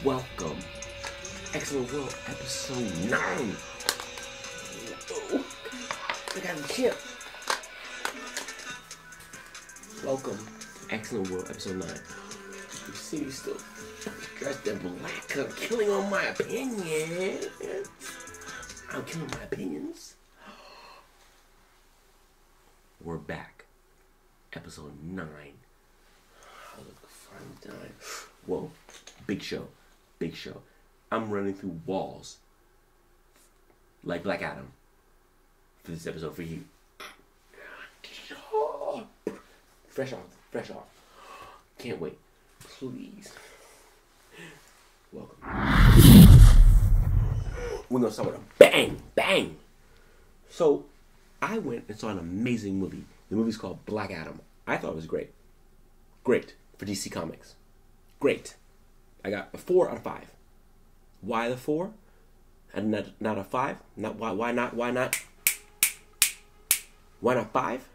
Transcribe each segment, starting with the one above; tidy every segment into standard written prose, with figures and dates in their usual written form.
Welcome. Xcellent World, episode 9. Oh, I got a chip. Welcome, Xcellent World, episode 9. You see me still dressed in black. I'm killing on my opinions. I'm killing my opinions. We're back. Episode 9. I look fun time. Whoa. Big show. Big show. I'm running through walls like Black Adam for this episode for you. Fresh off. Fresh off. Can't wait. Please. Welcome. We're going to start with a bang. Bang. So, I went and saw an amazing movie. The movie's called Black Adam. I thought it was great. Great for DC Comics. Great. I got a 4 out of 5. Why the 4? And not a 5? Why not 5?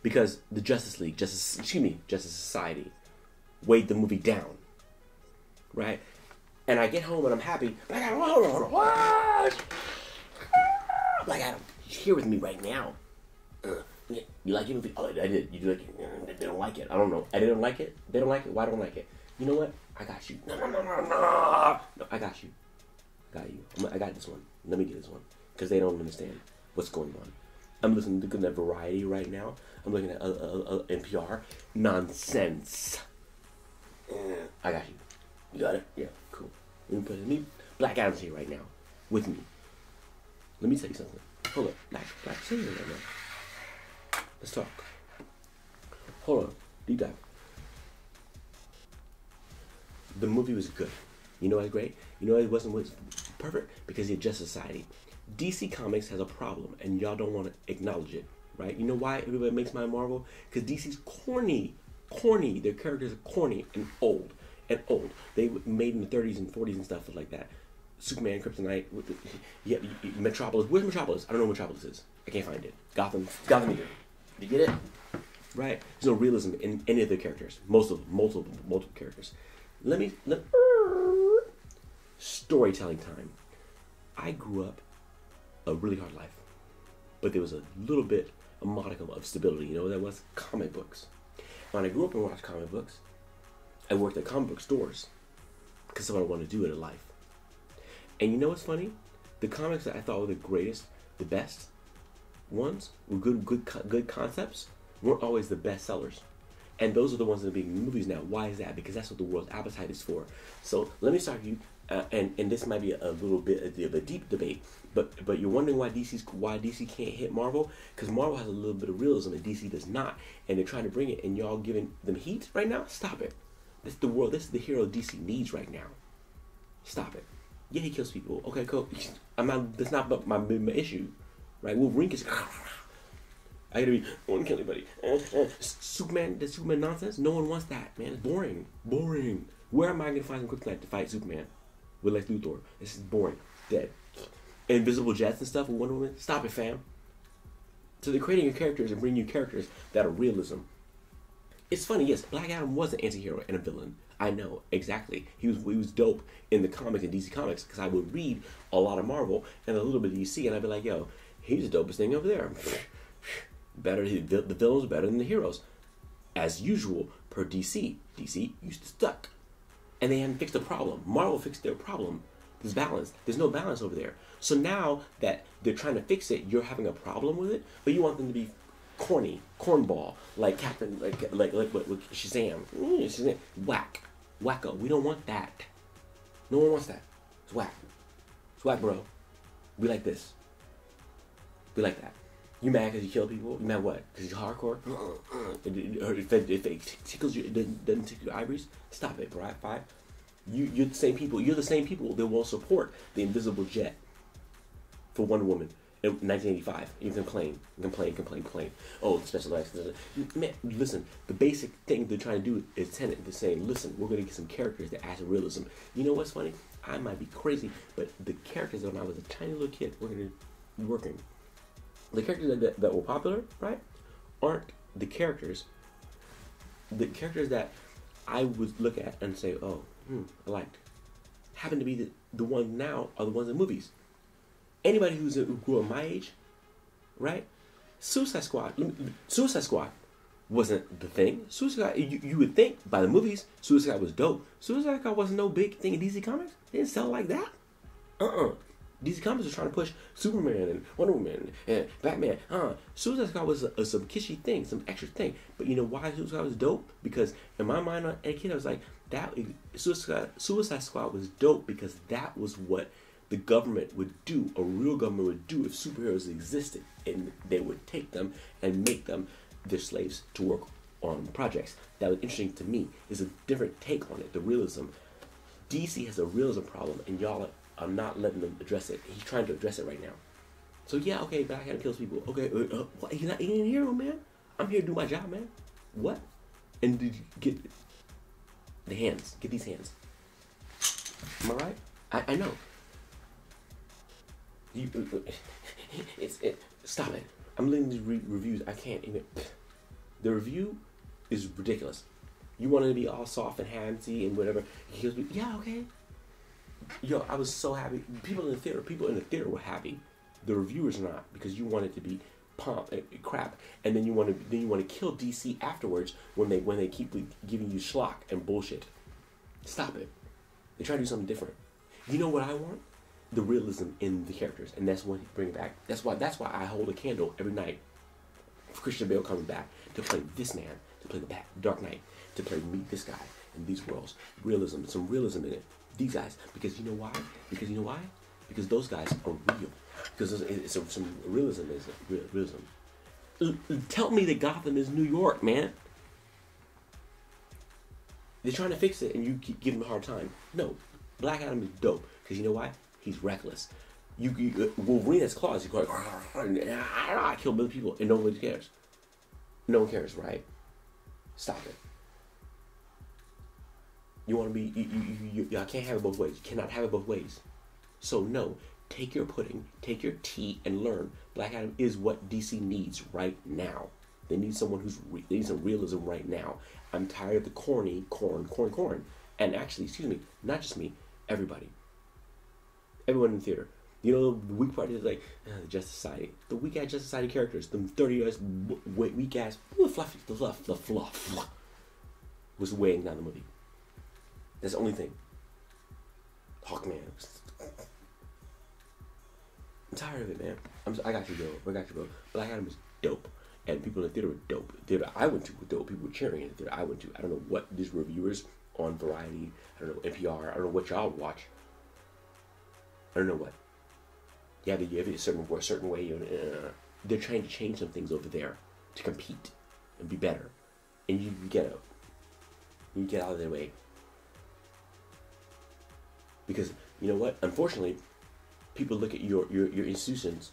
Because the Justice League, Justice Society weighed the movie down. Right? And I get home and I'm happy. Black Adam, what? Black Adam, you're here with me right now. You like your movie? Oh, I did. You like it? They don't like it. I don't know. I didn't like it. They don't like it. Why don't I like it? You know what? I got you. No, I got you. Got you. I got this one. Let me get this one. Because they don't understand what's going on. I'm listening to Variety right now. I'm looking at NPR. Nonsense. I got you. You got it? Yeah, cool. Let me put it. Black Adam's here right now. With me. Let me tell you something. Hold up. Black here right now. Let's talk. Hold on. Deep dive. The movie was good. You know why it's great? You know why it wasn't perfect? Because the Justice Society. DC Comics has a problem, and y'all don't want to acknowledge it, right? You know why everybody makes my Marvel? Because DC's corny. Corny. Their characters are corny and old. They were made in the 30s and 40s and stuff like that. Superman, Kryptonite, Metropolis. Where's Metropolis? I don't know where Metropolis is. I can't find it. Gotham here. You get it? Right? There's no realism in any of their characters. Most of them. Multiple characters. Storytelling time. I grew up a really hard life. But there was a modicum of stability. You know what that was? Comic books. When I grew up and watched comic books, I worked at comic book stores. Because that's what I wanted to do in life. And you know what's funny? The comics that I thought were the greatest, the best ones, were good concepts, weren't always the best sellers. And those are the ones that are being movies now. Why is that? Because that's what the world's appetite is for. So let me start you, and this might be a little bit of a deep debate, but you're wondering why DC can't hit Marvel? Because Marvel has a little bit of realism and DC does not, and they're trying to bring it, and y'all giving them heat right now? Stop it. This is the world. This is the hero DC needs right now. Stop it. Yeah, he kills people. Okay, cool. That's not my issue, right? Wolverine is. I wouldn't kill anybody. Superman, the Superman nonsense. No one wants that, man. It's boring. Where am I gonna find some kryptonite to fight Superman with Lex Luthor? This is boring. Dead. Invisible jets and stuff with Wonder Woman. Stop it, fam. So they're creating your characters and bringing you characters that are realism. It's funny, yes. Black Adam was an anti-hero and a villain. I know, exactly. He was dope in the comics and DC Comics because I would read a lot of Marvel and a little bit of DC and I'd be like, yo, he's the dopest thing over there. Better, the villains are better than the heroes. As usual, per DC. DC used to suck. And they hadn't fixed the problem. Marvel fixed their problem. There's balance. There's no balance over there. So now that they're trying to fix it, you're having a problem with it, but you want them to be corny, cornball, like Captain, like Shazam. Shazam. Wacko. We don't want that. No one wants that. It's whack. It's whack, bro. We like this. We like that. You mad because you kill people? You mad what? Because you're hardcore? If it tickles you, it doesn't tickle your ivories? Stop it, bro. Five. You're the same people. You're the same people that will support the invisible jet for Wonder Woman in 1985. You complain. Oh, the special effects. Man, listen. The basic thing they're trying to do is Tenet. They're saying, listen, we're going to get some characters that add to realism. You know what's funny? I might be crazy, but the characters that when I was a tiny little kid were working. The characters that were popular, right, aren't the characters that I would look at and say, oh, I liked. Happen to be the ones now are the ones in movies. Anybody who grew up my age, right? Suicide Squad wasn't the thing. Suicide, you would think by the movies, Suicide was dope. Suicide Squad wasn't no big thing in DC Comics. They didn't sell like that. DC Comics was trying to push Superman and Wonder Woman and Batman. Suicide Squad was some kitschy thing, some extra thing. But you know why Suicide Squad was dope? Because in my mind, as a kid, I was like, Suicide Squad was dope because that was what the government would do, a real government would do if superheroes existed. And they would take them and make them their slaves to work on projects. That was interesting to me. It's a different take on it, the realism. DC has a realism problem, and y'all are not letting them address it. He's trying to address it right now. So yeah, okay, Black Adam kills people. Okay, what? You're not a hero, man. I'm here to do my job, man. What? And did you get the hands? Get these hands. Am I right? I know. Stop it. I'm letting these reviews. I can't even. The review is ridiculous. You wanted to be all soft and handsy and whatever. He goes, yeah, okay. Yo, I was so happy. People in the theater were happy. The reviewers not, because you wanted to be pomp and crap, and then you want to kill DC afterwards when they keep giving you schlock and bullshit. Stop it. They try to do something different. You know what I want? The realism in the characters, and that's what he bring it back. That's why I hold a candle every night for Christian Bale coming back to play this man, to play the Dark Knight, to play meet this guy in these worlds. Realism, some realism in it. These guys, because you know why? Because those guys are real. Because it's some realism is realism. Tell me that Gotham is New York, man. They're trying to fix it, and you keep giving them a hard time. No, Black Adam is dope. Because you know why? He's reckless. Wolverine has claws. You go, I kill million people, and nobody cares. No one cares, right? Stop it. You want to be, I can't have it both ways. You cannot have it both ways. So no, take your pudding, take your tea, and learn. Black Adam is what DC needs right now. They need someone they need some realism right now. I'm tired of the corny, corn. And actually, excuse me, not just me, everybody. Everyone in the theater. You know, the weak part is like, the Justice Society. The weak-ass Justice Society characters, the 30-ass, weak-ass, the fluff was weighing down the movie. That's the only thing. Hawkman. I'm tired of it, man. I got you, bro. Black Adam is dope. And people in the theater were dope. The theater I went to were dope. People were cheering in the theater I went to. I don't know what these reviewers on Variety, I don't know, NPR, I don't know what y'all watch. I don't know what. Yeah, you have it a certain way. They're trying to change some things over there to compete and be better. And you get out of their way. Because, you know what? Unfortunately, people look at your institutions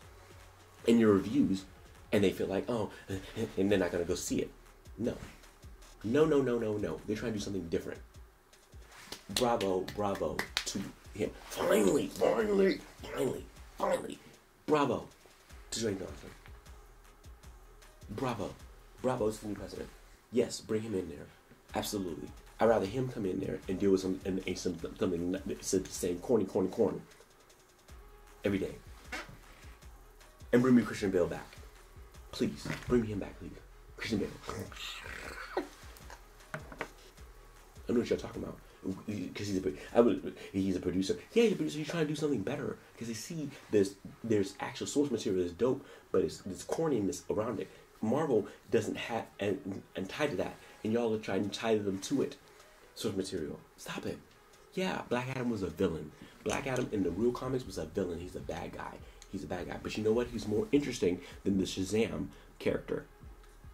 and your reviews and they feel like, oh, and they're not going to go see it. No. They're trying to do something different. Bravo to him. Finally. Bravo to Dwayne Johnson. Bravo to the new president. Yes, bring him in there. Absolutely. I'd rather him come in there and deal with something saying corny every day. And bring me Christian Bale back. Please. Bring him back, please. Christian Bale. I know what you're talking about. Because he's a producer. Yeah, he's a producer. He's trying to do something better. Because they see there's actual source material that's dope, but it's corniness around it. Marvel doesn't have, and tied to that. And y'all are trying to tie them to it. Source material. Stop it. Yeah, Black Adam was a villain. Black Adam in the real comics was a villain. He's a bad guy. But you know what? He's more interesting than the Shazam character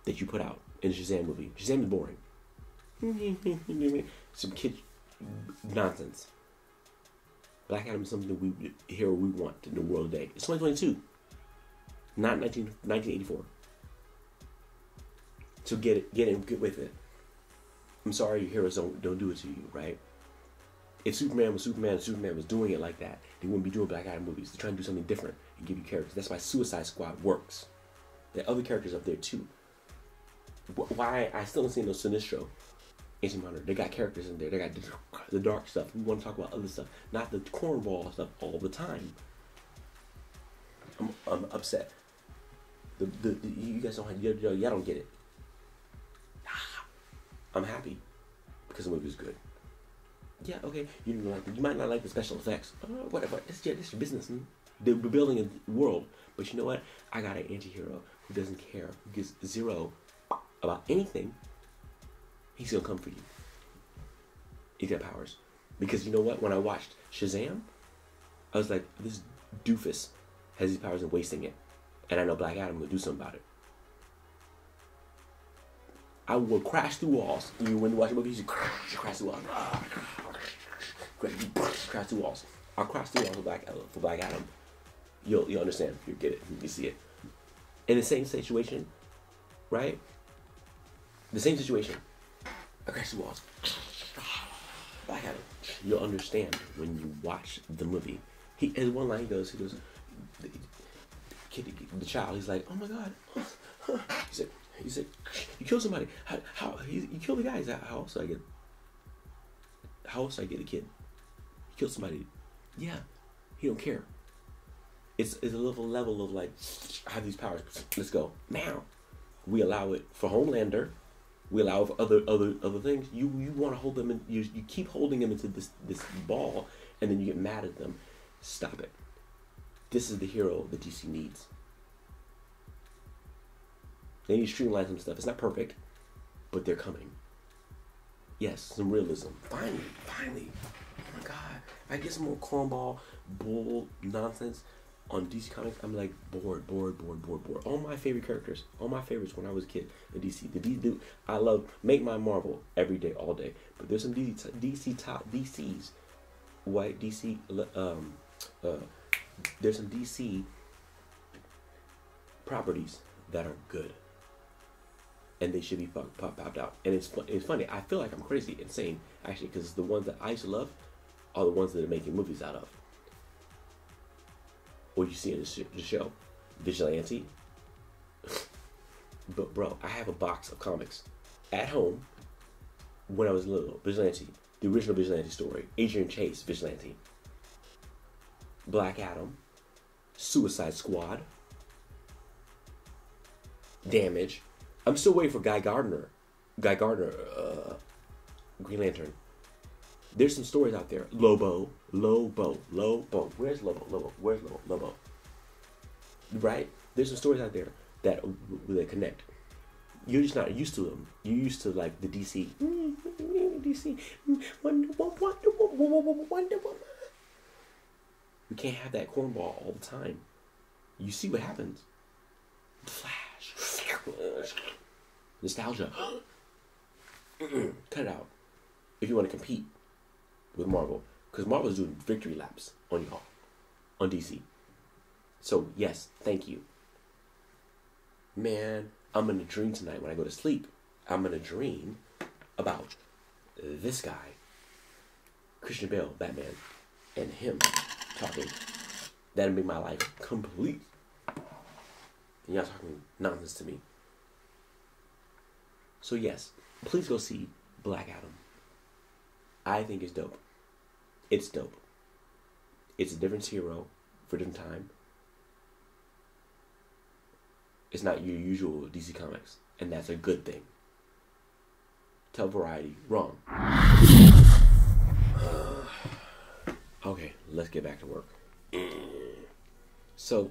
that you put out in the Shazam movie. Shazam is boring. Some kid nonsense. Black Adam is something we want in the world today. It's 2022. Not 1984. So get with it. I'm sorry your heroes don't do it to you, right? If Superman was Superman and Superman was doing it like that, they wouldn't be doing Black Adam movies. They're trying to do something different and give you characters. That's why Suicide Squad works. There are other characters up there too. Why I still don't see no Sinestro Ancient Modern. They got characters in there. They got the dark stuff. We want to talk about other stuff, not the cornball stuff all the time. I'm upset. You guys don't have, y'all don't get it. I'm happy because the movie was good. Yeah, okay. You might not like the special effects. Whatever. It's your business. They're building a world, but you know what? I got an anti-hero who doesn't care, who gives zero about anything. He's gonna come for you. He's got powers. Because you know what? When I watched Shazam, I was like, this doofus has these powers and wasting it. And I know Black Adam will do something about it. I will crash through walls. When you watch a movie, you crash through walls. Crash through walls. I'll crash through walls for Black Adam. You'll understand. You'll get it. You see it. In the same situation, right? The same situation. I crash through walls. Black Adam. You'll understand when you watch the movie. There's one line he goes, the child, he's like, oh my God. He said, you killed somebody. How you killed the guy. He's like, how else do I get a kid? He killed somebody. Yeah. He don't care. It's a level of like, I have these powers. Let's go. Now, we allow it for Homelander. We allow it for other things. You want to hold them in, you keep holding them into this ball, and then you get mad at them. Stop it. This is the hero that DC needs. They need to streamline some stuff. It's not perfect, but they're coming. Yes, some realism. Finally. Oh my God. I get some more cornball, bull nonsense on DC Comics. I'm like bored. All my favorite characters, all my favorites when I was a kid in DC. I love make my Marvel every day, all day. But there's some DCs. White DC. There's some DC properties that are good. And they should be popped out. And it's funny. I feel like I'm crazy, insane, actually, because the ones that I used to love are the ones that are making movies out of. What you see in the show, Vigilante. But bro, I have a box of comics at home when I was little. Vigilante, the original Vigilante story, Adrian Chase, Vigilante, Black Adam, Suicide Squad, Damage. I'm still waiting for Guy Gardner, Green Lantern. There's some stories out there. Lobo. Where's Lobo? Right? There's some stories out there that connect. You're just not used to them. You're used to like the DC. Wonder Woman. We can't have that cornball all the time. You see what happens. Flash. Nostalgia. Cut it out. If you want to compete with Marvel. Because Marvel's doing victory laps on y'all. On DC. So, yes, thank you. Man, I'm going to dream tonight when I go to sleep. I'm going to dream about this guy. Christian Bale, Batman. And him talking. That'll make my life complete. And y'all talking nonsense to me. So yes, please go see Black Adam. I think it's dope. It's dope. It's a different hero for a different time. It's not your usual DC Comics. And that's a good thing. Tell Variety, wrong. Okay, let's get back to work. So,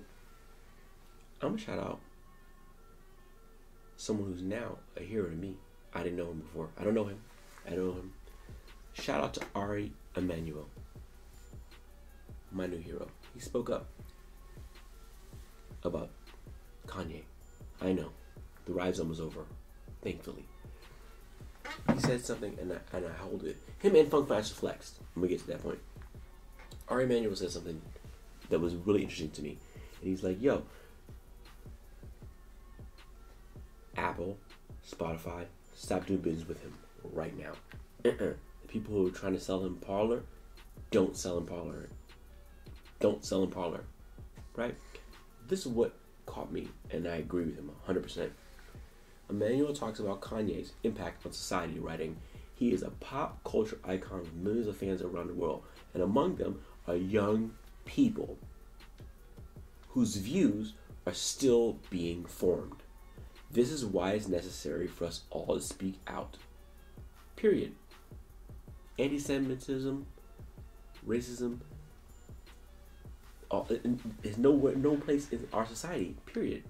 I'm going to shout out someone who's now a hero to me. I didn't know him before. I don't know him. I don't know him. Shout out to Ari Emanuel, my new hero. He spoke up about Kanye. I know. The ride zone was over, thankfully. He said something and I hold it. Him and Funk Flash flexed. I'm going to get to that point. Ari Emanuel said something that was really interesting to me. And he's like, yo, Apple, Spotify, stop doing business with him right now. The people who are trying to sell him Parler, don't sell him Parler. Don't sell him Parler. Right? This is what caught me, and I agree with him 100%. Emmanuel talks about Kanye's impact on society, writing, He is a pop culture icon with millions of fans around the world, and among them are young people whose views are still being formed. This is why it's necessary for us all to speak out. Period. Anti-Semitism, racism, is no place in our society. Period.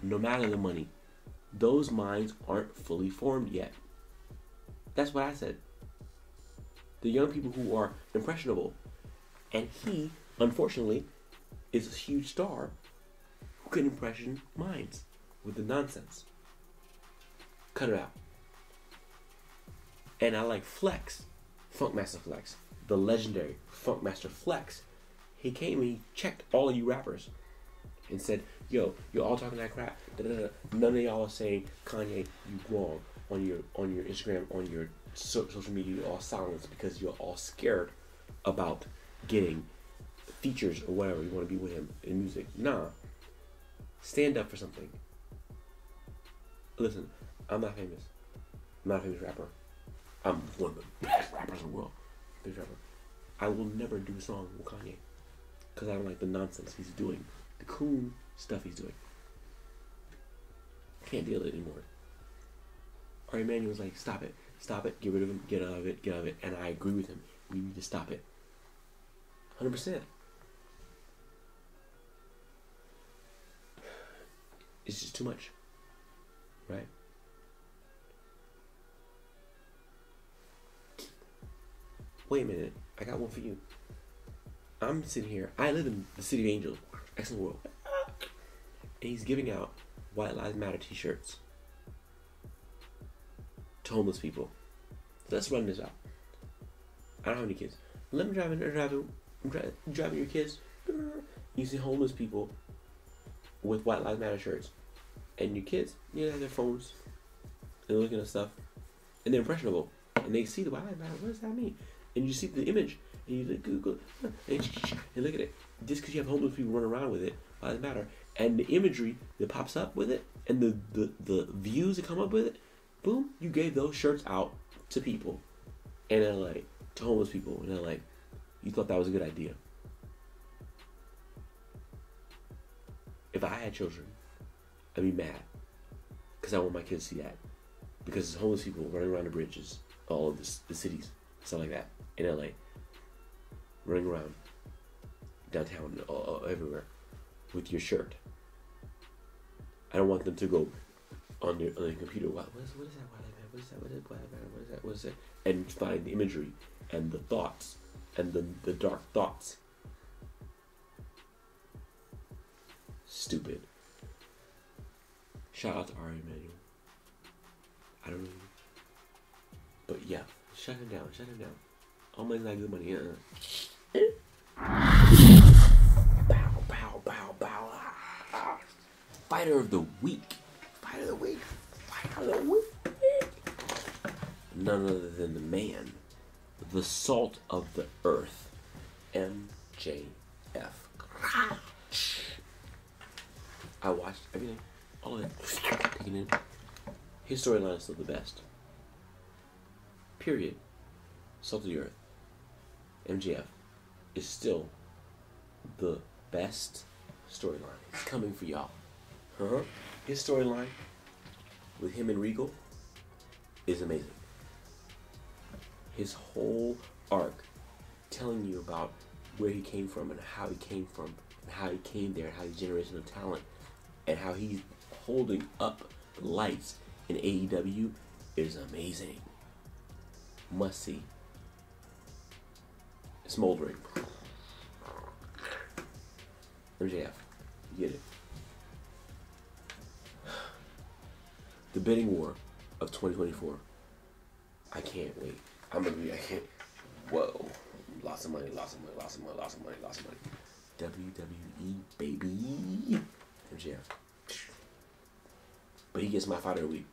No matter the money, those minds aren't fully formed yet. That's what I said. The young people who are impressionable, and he, unfortunately, is a huge star who can impression minds with the nonsense. Cut it out. And I like Flex, Funkmaster Flex, the legendary Funkmaster Flex. He came and he checked all of you rappers and said, yo, you're all talking that crap. Da-da-da. None of y'all are saying, Kanye, you wrong on your Instagram, on your social media. You're all silenced because you're all scared about getting features or whatever. You want to be with him in music. Nah. Stand up for something. Listen, I'm not famous. I'm not a famous rapper. I'm one of the best rappers in the world. Biggest rapper. I will never do a song with Kanye because I don't like the nonsense he's doing. The cool stuff he's doing. Can't deal with it anymore. Ari Emanuel was like, stop it, get rid of him, get out of it. And I agree with him. We need to stop it. 100%. It's just too much. Right? Wait a minute. I got one for you. I'm sitting here. I live in the city of angels. Xcellent World. And he's giving out White Lives Matter t-shirts to homeless people. Let's run this out. I don't have any kids. Let me drive in there. Driving your kids. You see homeless people with White Lives Matter shirts. And your kids, they have their phones. They're looking at stuff. And they're impressionable. And they see the White Lives Matter. What does that mean? And you see the image. And you look, Google, and look at it. Just because you have homeless people running around with it, White Lives Matter. And the imagery that pops up with it, and the views that come up with it, boom, you gave those shirts out to people in LA, to homeless people in LA. You thought that was a good idea. If I had children, I'd be mad. Because I want my kids to see that. Because there's homeless people running around the bridges, all of the cities, stuff like that, in LA. Running around downtown, everywhere, with your shirt. I don't want them to go on their computer. What is that? What is that? And find the imagery and the thoughts and the dark thoughts. Stupid. Shout out to Ari Emanuel. I don't know. But yeah, shut him down. All money's not good money. Bow. Fighter of the week. None other than the man, the salt of the earth, MJF. I watched everything, all of it, taking in. His storyline is still the best. Period. Salt of the earth. MJF is still the best storyline. It's coming for y'all. His storyline with him and Regal is amazing. His whole arc telling you about where he came from and how he came from and how he came there and how he's generational talent and how he's holding up the lights in AEW is amazing. Must see. Smoldering. MJF. You get it. The bidding war of 2024. I can't wait. I can't. Whoa. Lots of money. WWE, baby. MJF. But he gets my fighter of the week.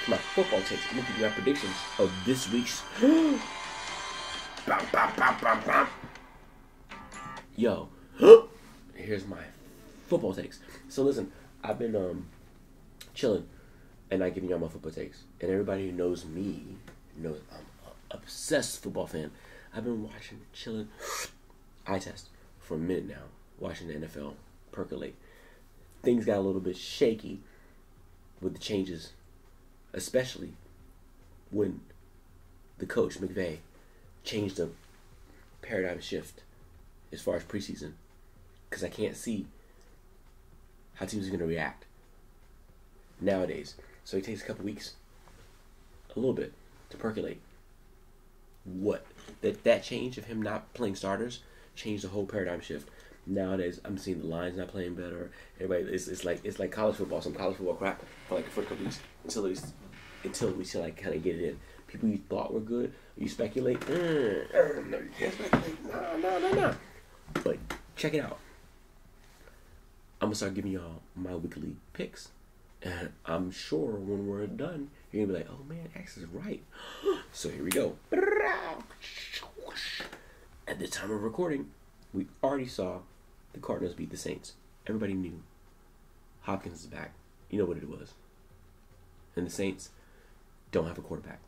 My football takes. I'm going to give you my predictions of this week's Yo, here's my football takes. So listen, I've been chilling and not giving y'all my football takes. And everybody who knows me knows I'm an obsessed football fan. I've been watching, chilling, eye test for a minute now, watching the NFL percolate. Things got a little bit shaky with the changes, especially when the coach, McVay, changed the paradigm shift as far as preseason, because I can't see how teams are going to react nowadays. So it takes a couple weeks, a little bit, to percolate. What? That change of him not playing starters changed the whole paradigm shift. Nowadays, I'm seeing the Lions not playing better. Everybody, it's like college football, some college football crap for like the first couple weeks until we like kind of get it in. People you thought were good, you speculate. No, you can't speculate. No. But check it out. I'm gonna start giving y'all my weekly picks, and I'm sure when we're done, you're gonna be like, "Oh man, X is right." So here we go. At the time of recording, we already saw the Cardinals beat the Saints. Everybody knew Hopkins is back. You know what it was. And the Saints don't have a quarterback.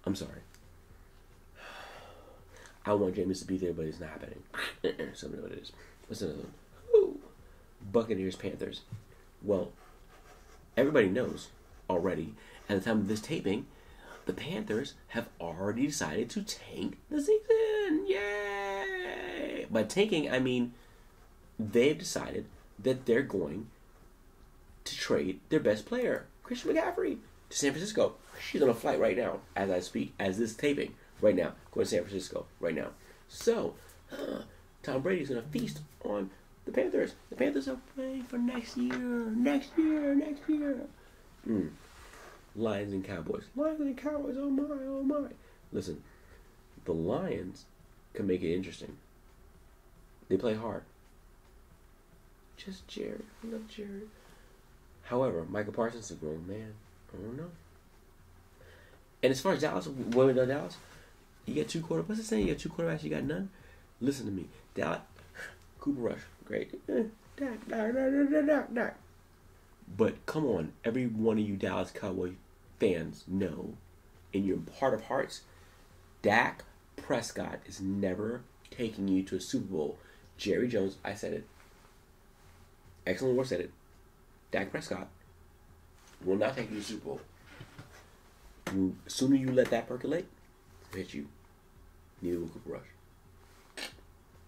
I'm sorry. I want Jameis to be there, but it's not happening. So I know what it is. What's another one? Ooh. Buccaneers, Panthers. Well, everybody knows already, at the time of this taping, the Panthers have already decided to tank the season. Yay! By tanking, I mean they've decided that they're going to trade their best player, Christian McCaffrey, to San Francisco. She's on a flight right now as I speak, as this taping right now, going to San Francisco right now. So, Tom Brady's going to feast on the Panthers. The Panthers are playing for next year. Next year. Lions and Cowboys. Oh my. Listen, the Lions can make it interesting. They play hard. Just Jared. I love Jared. However, Michael Parsons is a grown man. I don't know. And as far as Dallas, what we done Dallas, you got two quarterbacks. What's it saying? You got two quarterbacks, you got none? Listen to me. Dallas, Cooper Rush, great. But come on, every one of you Dallas Cowboy fans know, in your heart of hearts, Dak Prescott is never taking you to a Super Bowl. Jerry Jones, I said it. Xcellent World said it. Dak Prescott will not take you to the Super Bowl. The sooner you let that percolate, it'll hit you. Neither will Cooper Rush.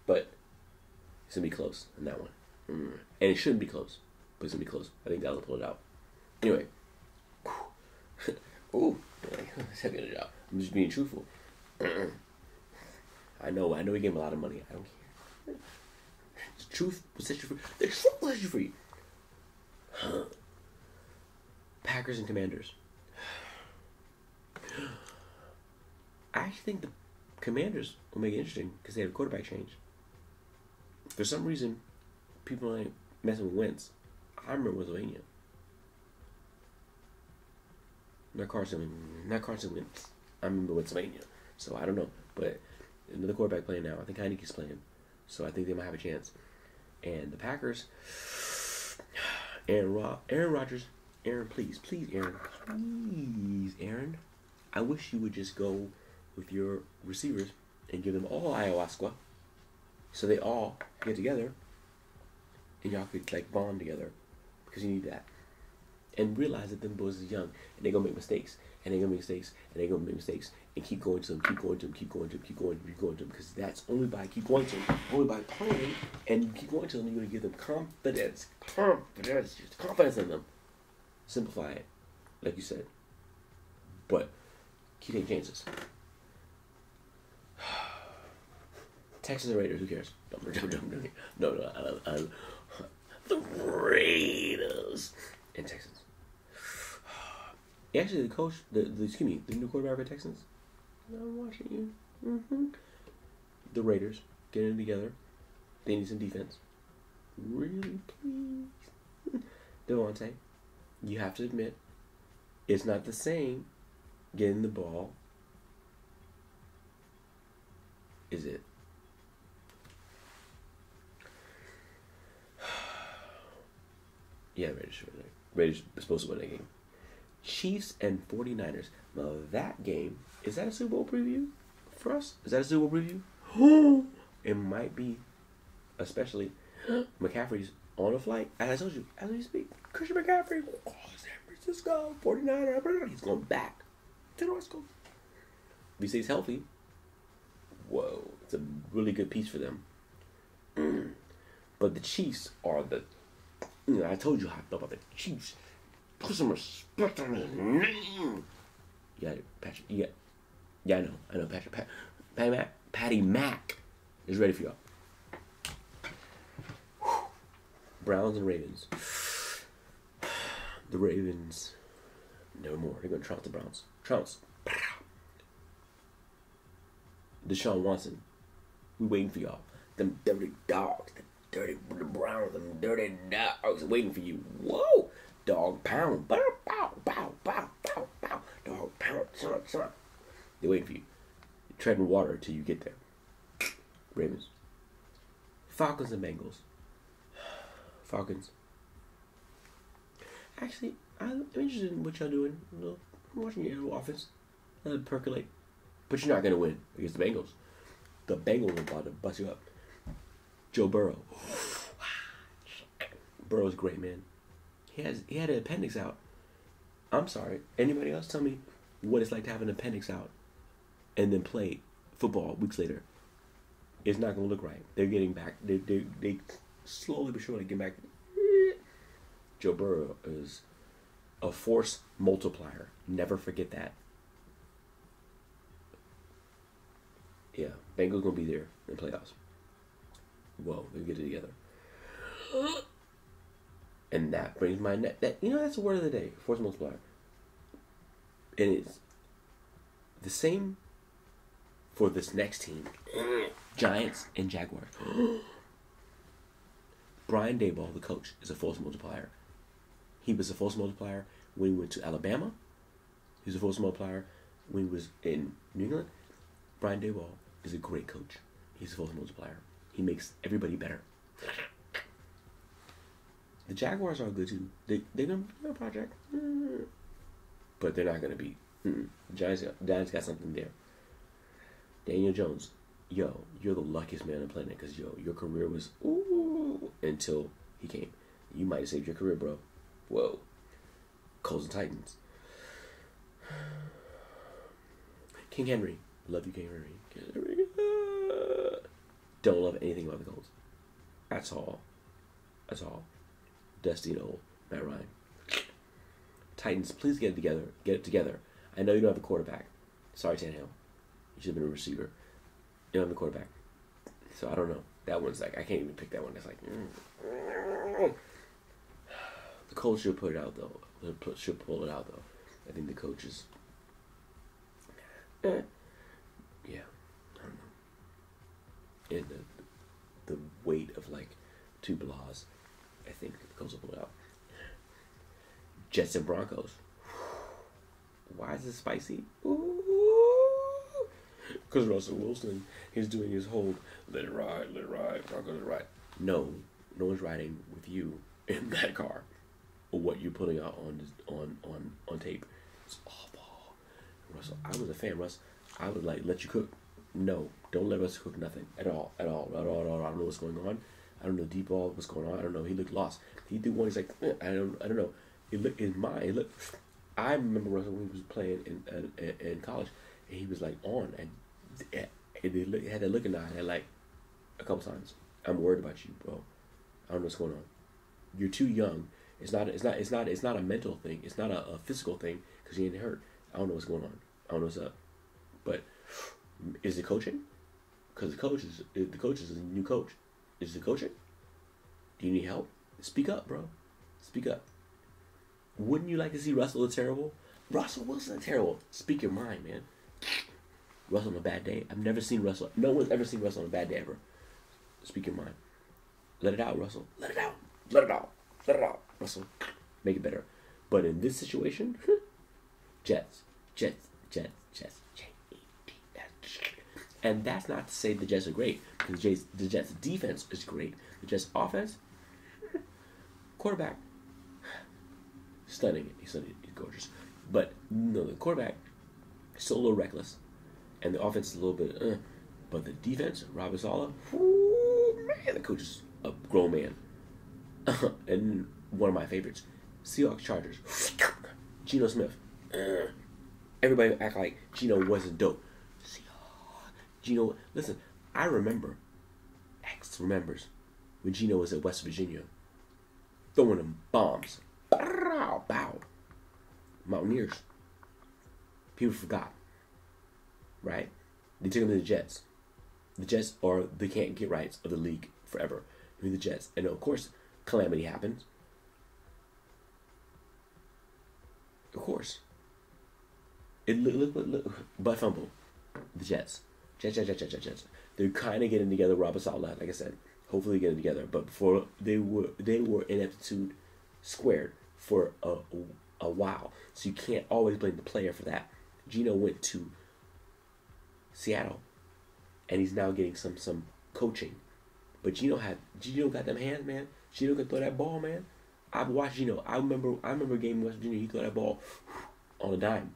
But it's going to be close in that one. And it shouldn't be close, but it's going to be close. I think that'll pull it out. Anyway. Ooh. I'm just being truthful. I know we gave him a lot of money. I don't care. The truth will set you free. The truth will set you free. Packers and Commanders. I actually think the Commanders will make it interesting because they have a quarterback change. For some reason, people ain't messing with Wentz. I remember Pennsylvania. Not Carson Wentz. I remember Pennsylvania. So I don't know. But another quarterback playing now. I think Heineke's playing. So I think they might have a chance. And the Packers, Aaron Rodgers. Aaron, please, Aaron. I wish you would just go with your receivers and give them all ayahuasca, so they all get together and y'all could like bond together, because you need that. And realize that them boys is young and they're gonna make mistakes and they're gonna make mistakes and they're gonna make mistakes, and keep going to them, because that's only by keep going to them, only by playing and you keep going to them, you're gonna give them confidence, just confidence in them. Simplify it, like you said, but keep taking chances. Texans and Raiders, who cares? No. The Raiders and Texans. Actually, the coach, the new quarterback for the Texans. I'm watching you. The Raiders getting it together. They need some defense. Really, please, Devontae. You have to admit, it's not the same getting the ball is it? Yeah, Raiders are supposed to win that game. Chiefs and 49ers. Now that game, is that a Super Bowl preview for us? Is that a Super Bowl preview? It might be, especially McCaffrey's on a flight. As I told you, as we speak, Christian McCaffrey, San Francisco 49ers. He's going back to the West Coast. If he stays healthy, whoa, it's a really good piece for them. But the Chiefs are the, I told you how I felt about the Chiefs. Put some respect on his name. Yeah, Patrick. Yeah, I know. Patty Mac is ready for y'all. Browns and Ravens. The Ravens, no more. They're gonna trounce the Browns. Trounce. Deshaun Watson. We waiting for y'all. Them dirty dogs. The Browns. Them dirty dogs waiting for you. Whoa. Dog pound. Bow, bow, bow, bow, bow, bow. Dog pound. Son. They're waiting for you. You're treading water until you get there. Ravens. Falcons and Bengals. Falcons. Actually, I'm interested in what y'all doing. I'm watching your little offense. Let it percolate. But you're not going to win against the Bengals. The Bengals are about to bust you up. Joe Burrow. Burrow's great, man. He had an appendix out. I'm sorry. Anybody else tell me what it's like to have an appendix out and then play football weeks later? It's not going to look right. They're getting back. They slowly but surely get back. Joe Burrow is a force multiplier. Never forget that. Yeah, Bengals gonna be there in the playoffs. Whoa, they get it together. And that brings my that's the word of the day, force multiplier. And it's the same for this next team, Giants and Jaguars. Brian Daboll, the coach, is a force multiplier. He was a force multiplier when he went to Alabama. He was a force multiplier when he was in New England. Brian Daboll is a great coach. He's a force multiplier. He makes everybody better. The Jaguars are good too. They're gonna be a project, but they're not gonna be. Giants got something there. Daniel Jones, you're the luckiest man on the planet because your career was until he came. You might have saved your career, bro. Whoa. Colts and Titans. King Henry. Love you, King Henry. Don't love anything about the Colts. That's all. Dusty and old. Matt Ryan. Titans, please get it together. Get it together. I know you don't have a quarterback. Sorry, Tannehill. You should have been a receiver. You don't have a quarterback. So I don't know. That one's like, I can't even pick that one. That's like, The Colts should put it out, though. Should pull it out, though. I think the coaches. Yeah, I don't know. And the weight of like 2 blahs, I think the Colts will pull it out. Jets and Broncos. Why is it spicy? Because Russell Wilson is doing his whole let it ride, Broncos ride. No one's riding with you in that car. Or what you're putting out on tape. It's awful. Russell, I was a fan, Russ. I would let you cook. No, don't let Russ cook nothing at all. I don't know what's going on. I don't know deep ball what's going on. I don't know. He looked lost. He did one. He's like, I don't know. It looked in mine. I remember Russell when he was playing in college, and he was like on, and he had that look in the eye like a couple times. I'm worried about you, bro. I don't know what's going on. You're too young. It's not a mental thing. It's not a physical thing because he ain't hurt. I don't know what's going on. I don't know what's up. But is it coaching? Because the coach is a new coach. Is it coaching? Do you need help? Speak up, bro. Speak up. Wouldn't you like to see Russell a terrible? Russell Wilson a terrible. Speak your mind, man. Russell on a bad day. I've never seen Russell. No one's ever seen Russell on a bad day ever. Speak your mind. Let it out, Russell. Let it out. Let it out. Let it out, Russell. Make it better. But in this situation, Jets. And that's not to say the Jets are great, because the Jets defense is great. The Jets offense, quarterback, stunning. He's gorgeous. But no, the quarterback is still a little reckless, and the offense is a little bit. But the defense, Robert Saleh, man, the coach is a grown man. And one of my favorites, Seahawks Chargers, Geno Smith. Everybody act like Geno wasn't dope. Geno, listen, I remember, X remembers, when Geno was at West Virginia, throwing them bombs. Bow, bow. Mountaineers. People forgot. Right? They took him to the Jets. The Jets are the can't get rights of the league forever. With the Jets. And of course, calamity happens. Of course. Look. Butt fumble. The Jets. Jets. They're kind of getting together. Robert Saleh, like I said, hopefully getting together. But before they were ineptitude squared for a while. So you can't always blame the player for that. Geno went to Seattle, and he's now getting some coaching. But Geno got them hands, man. Geno can throw that ball, man. I've watched Geno. I remember a game in West Virginia. He threw that ball on a dime.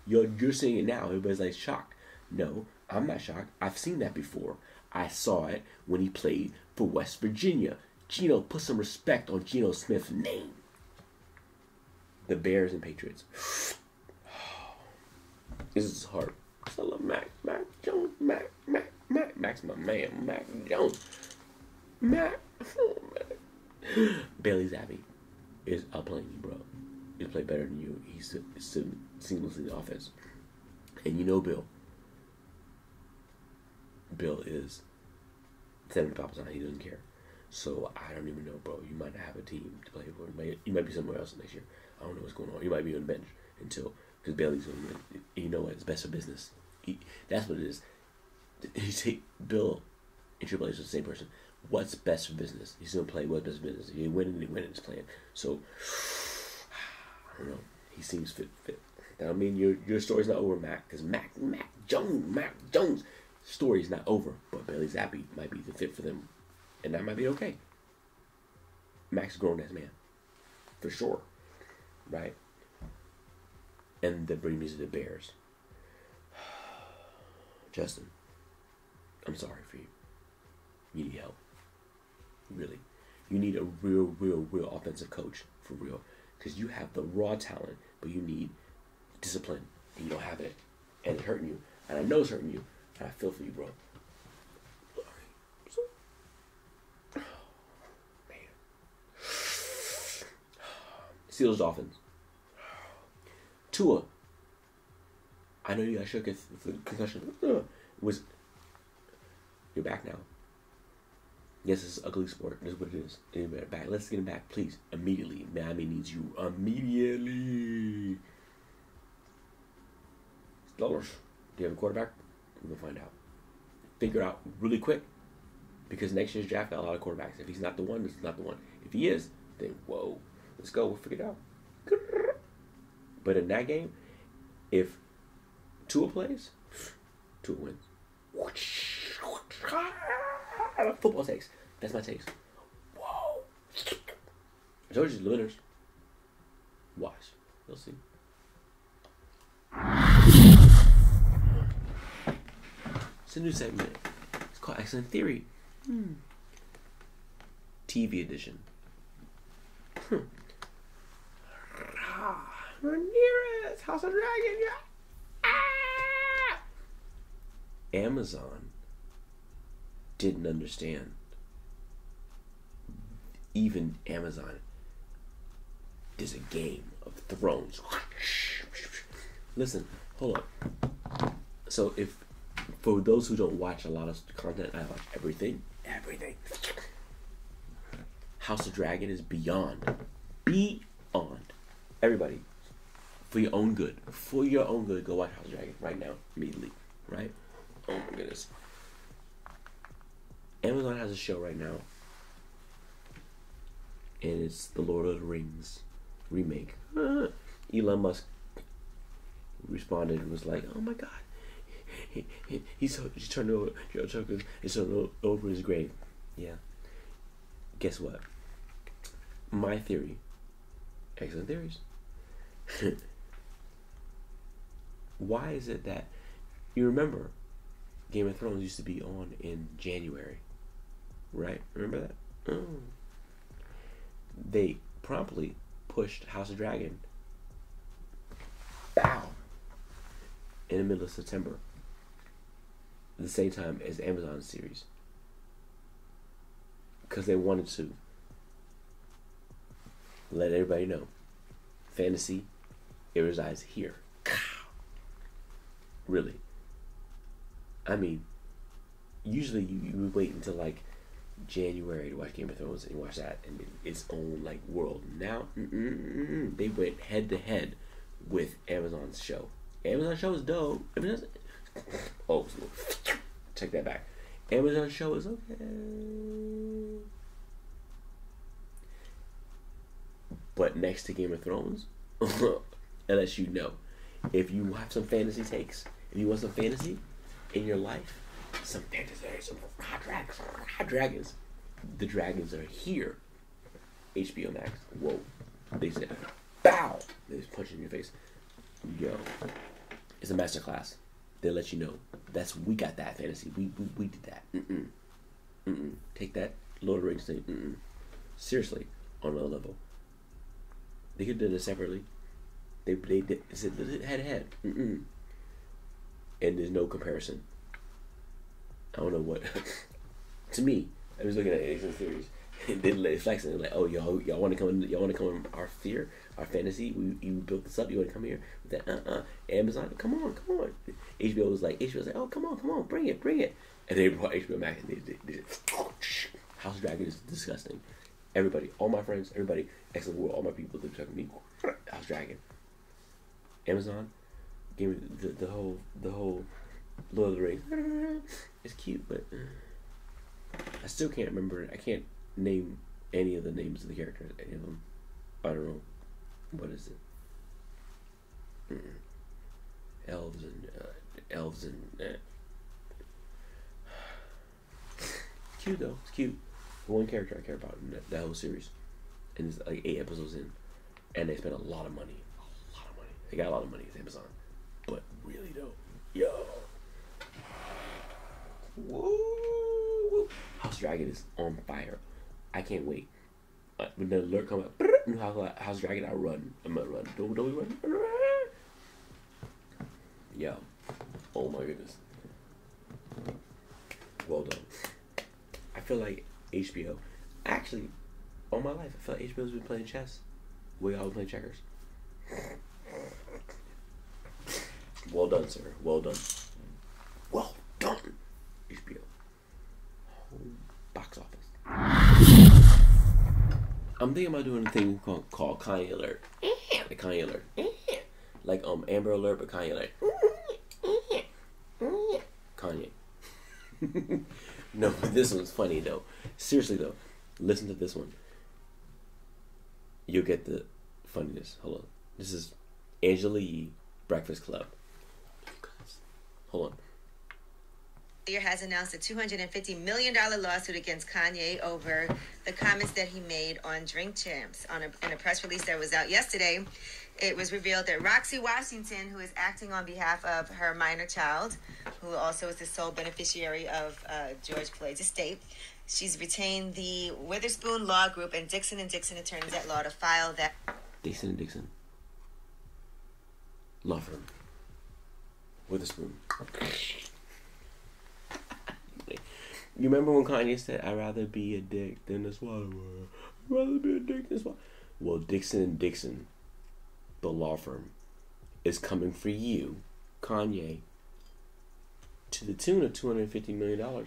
You're seeing it now. Everybody's like shocked. No, I'm not shocked. I've seen that before. I saw it when he played for West Virginia. Geno, put some respect on Geno Smith's name. The Bears and Patriots. This is hard. I love Mac Jones. Mac's my man. Mac Jones. Mac. Bailey Zappi is outplaying you, bro. He's played better than you. He's sitting seamlessly in the offense. And you know Bill. Bill is 70 pops on. He doesn't care. So I don't even know, bro. You might not have a team to play for. You might be somewhere else next year. I don't know what's going on. You might be on the bench until, because Bailey's going to win. You know what? It's best for business. That's what it is. You take Bill and Triple H are the same person. What's best for business? He's going to play what's best for business. If he wins, he wins his plan. So I don't know. He seems fit. That don't mean your story's not over, Mac. Because Mac Jones' story's not over. But Bailey Zappi might be the fit for them. And that might be okay. Mac's a grown-ass man. For sure. Right? And that brings me to the Bears. Justin, I'm sorry for you. You need help. Really. You need a real offensive coach. For real. Because you have the raw talent, but you need discipline. And you don't have it. And it's hurting you. And I know it's hurting you. And I feel for you, bro. Steelers Dolphins. Tua. I know you got shook with the concussion. You're back now. Yes, it's an ugly sport. That's what it is. You're back. Let's get him back, please. Immediately. Miami needs you immediately. Steelers. Do you have a quarterback? We're going to find out. Figure out really quick. Because next year's draft got a lot of quarterbacks. If he's not the one, it's not the one. If he is, then whoa. Let's go. We'll figure it out. But in that game, if Tua plays, Tua wins. Football takes. That's my takes. Whoa. I told you the winners. Watch. You'll see. It's a new segment. It's called Excellent Theory. TV edition. Ramirez, House of Dragon, yeah. Amazon didn't understand. Even Amazon. There's a Game of Thrones. Listen, hold up. So for those who don't watch a lot of content, I watch everything. House of Dragon is beyond. Everybody, for your own good, go watch House of Dragon right now, immediately, right? Oh my goodness. Amazon has a show right now, and it's the Lord of the Rings remake. Elon Musk responded and was like, "Oh my God, He's turned over. George Tucker is turned over his grave. Yeah. Guess what? My theory. Excellent theories. Why is it that you remember Game of Thrones used to be on in January, right? Remember that? Oh. They promptly pushed House of Dragon, bow, in the middle of September, at the same time as the Amazon series, because they wanted to let everybody know, fantasy, it resides here. Really. I mean, usually you wait until like January to watch Game of Thrones and watch that in its own like world. Now, they went head to head with Amazon's show. Amazon show is dope. Oh, take that back. Amazon show is okay, but next to Game of Thrones, it lets you know if you have some fantasy takes. If you want some fantasy in your life, some fantasy, some hot dragons. The dragons are here. HBO Max. Whoa. They said, bow. They just punch in your face. Yo. It's a masterclass. They let you know. We got that fantasy. We did that. Take that Lord of the Rings thing. Seriously, on another level. They could have done it separately. They did it head to head. And there's no comparison. I don't know what. To me, I was looking at Xcellent theories. And they flexing like, oh, y'all want to come in? Y'all want to come in our sphere, our fantasy? You built this up. You want to come here with that? Amazon, come on. HBO was like, oh, come on, bring it. And they brought HBO Max. And they just, House of Dragon is disgusting. Everybody, all my friends, everybody, Xcellent World, all my people that talking to me, House of Dragon. Amazon gave me the whole Lord of the Rings. It's cute, but I still can't remember. I can't name any of the names of the characters. Any of them. I don't know. What is it? Elves and. Cute though. It's cute. One character I care about in that whole series, and it's like 8 episodes in, and they spent a lot of money. They got a lot of money. It's Amazon, but really though, yo, woo! House of Dragon is on fire. I can't wait. When the alert comes up, House of Dragon, I run. I'm gonna run. Don't we run? Yo, oh my goodness. Well done. I feel like HBO. Actually, all my life, I feel like HBO's been playing chess. We all playing checkers. Well done, sir. Well done. Well done, HBO. Home box office. I'm thinking about doing a thing called Kanye Alert. Like Kanye Alert. Like Amber Alert, but Kanye Alert. Kanye. No, but this one's funny though. Seriously though, listen to this one. You'll get the funniness. Hold on. This is Angela Yee, Breakfast Club. Hold on. Has announced a $250 million lawsuit against Kanye over the comments that he made on Drink Champs. In a press release that was out yesterday, it was revealed that Roxy Washington, who is acting on behalf of her minor child, who also is the sole beneficiary of George Floyd's estate, she's retained the Witherspoon Law Group and Dixon & Dixon attorneys at law to file that. Dixon & Dixon. Law firm. Witherspoon. You remember when Kanye said, I'd rather be a dick than a swallower. I'd rather be a dick than a swallower. Well, Dixon & Dixon, the law firm, is coming for you, Kanye, to the tune of $250 million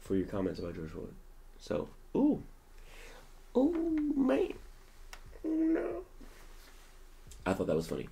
for your comments about George Floyd. So, ooh, man. No. I thought that was funny.